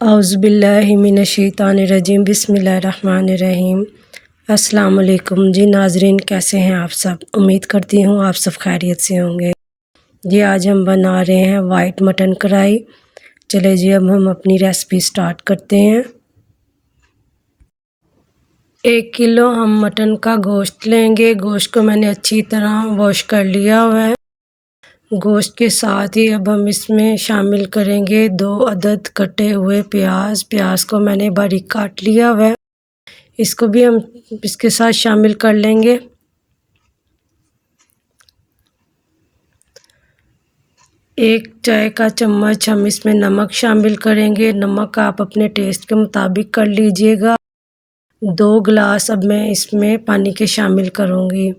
औज़ुबिल्लाहिमिनश्शैतानिर्रजीम बिस्मिल्लाहिर्रहमानिर्रहीम। अस्सलाम वालेकुम जी नाज़रीन, कैसे हैं आप सब। उम्मीद करती हूँ आप सब खैरियत से होंगे। जी आज हम बना रहे हैं वाइट मटन कढ़ाई। चले जी अब हम अपनी रेसिपी स्टार्ट करते हैं। 1 किलो हम मटन का गोश्त लेंगे। गोश्त को मैंने अच्छी तरह वॉश कर लिया हुआ है। गोश्त के साथ ही अब हम इसमें शामिल करेंगे 2 अदद कटे हुए प्याज। प्याज को मैंने बारीक काट लिया हुआ है, इसको भी हम इसके साथ शामिल कर लेंगे। 1 चाय का चम्मच हम इसमें नमक शामिल करेंगे। नमक आप अपने टेस्ट के मुताबिक कर लीजिएगा। 2 गिलास अब मैं इसमें पानी के शामिल करूँगी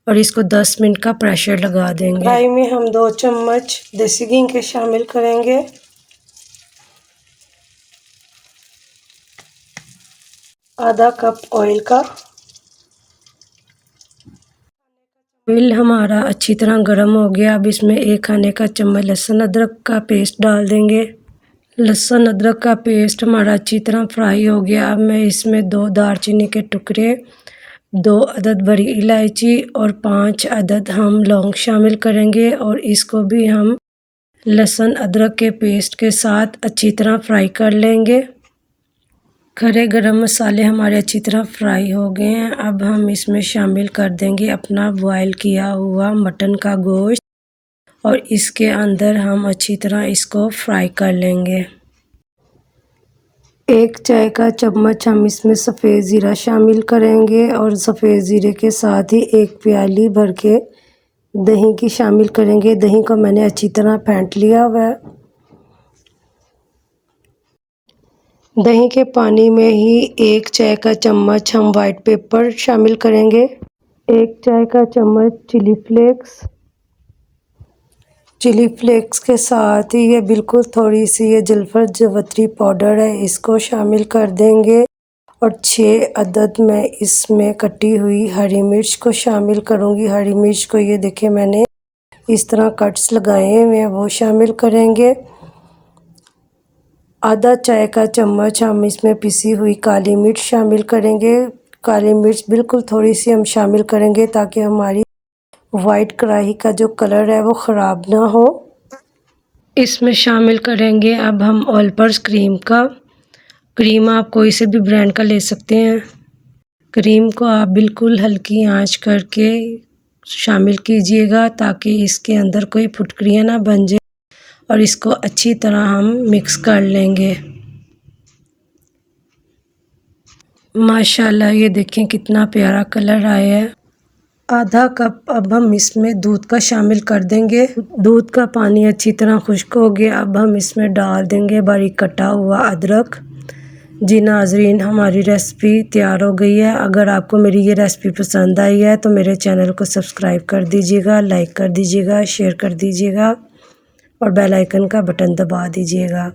और इसको 10 मिनट का प्रेशर लगा देंगे। कढ़ाई में हम 2 चम्मच देसी घी के शामिल करेंगे। आधा कप ऑयल का। ऑयल हमारा अच्छी तरह गर्म हो गया। अब इसमें 1 खाने का चम्मच लहसुन अदरक का पेस्ट डाल देंगे। लहसुन अदरक का पेस्ट हमारा अच्छी तरह फ्राई हो गया। अब मैं इसमें 2 दालचीनी के टुकड़े, 2 अदद बड़ी इलायची और 5 अदद हम लौंग शामिल करेंगे और इसको भी हम लहसुन अदरक के पेस्ट के साथ अच्छी तरह फ्राई कर लेंगे। खड़े गरम मसाले हमारे अच्छी तरह फ्राई हो गए हैं। अब हम इसमें शामिल कर देंगे अपना बॉयल किया हुआ मटन का गोश्त और इसके अंदर हम अच्छी तरह इसको फ्राई कर लेंगे। 1 चाय का चम्मच हम इसमें सफ़ेद ज़ीरा शामिल करेंगे और सफ़ेद ज़ीरे के साथ ही 1 प्याली भर के दही की शामिल करेंगे। दही को मैंने अच्छी तरह फेंट लिया हुआ है। दही के पानी में ही 1 चाय का चम्मच हम वाइट पेपर शामिल करेंगे। 1 चाय का चम्मच चिली फ्लेक्स। चिली फ्लेक्स के साथ ही ये बिल्कुल थोड़ी सी ये जलफर जवतरी पाउडर है, इसको शामिल कर देंगे और 6 अदद मैं इसमें कटी हुई हरी मिर्च को शामिल करूँगी। हरी मिर्च को ये देखें मैंने इस तरह कट्स लगाए हुए हैं, वो शामिल करेंगे। आधा चाय का चम्मच हम इसमें पिसी हुई काली मिर्च शामिल करेंगे। काली मिर्च बिल्कुल थोड़ी सी हम शामिल करेंगे ताकि हमारी वाइट कढ़ाई का जो कलर है वो ख़राब ना हो। इसमें शामिल करेंगे अब हम ऑल पर्पस क्रीम का। क्रीम आप कोई से भी ब्रांड का ले सकते हैं। क्रीम को आप बिल्कुल हल्की आंच करके शामिल कीजिएगा ताकि इसके अंदर कोई फुटकरियाँ ना बन जाए और इसको अच्छी तरह हम मिक्स कर लेंगे। माशाल्लाह ये देखें कितना प्यारा कलर आया है। आधा कप अब हम इसमें दूध का शामिल कर देंगे। दूध का पानी अच्छी तरह खुश्क हो गया। अब हम इसमें डाल देंगे बारीक कटा हुआ अदरक। जी नाज़रीन, हमारी रेसिपी तैयार हो गई है। अगर आपको मेरी ये रेसिपी पसंद आई है तो मेरे चैनल को सब्सक्राइब कर दीजिएगा, लाइक कर दीजिएगा, शेयर कर दीजिएगा और बेल आइकन का बटन दबा दीजिएगा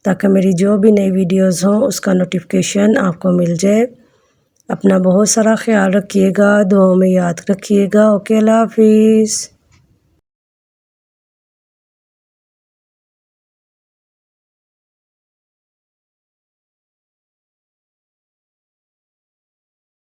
ताकि मेरी जो भी नई वीडियोस हों उसका नोटिफिकेशन आपको मिल जाए। अपना बहुत सारा ख्याल रखिएगा, दुआओं में याद रखिएगा। ओके, अल्लाह हाफिज़।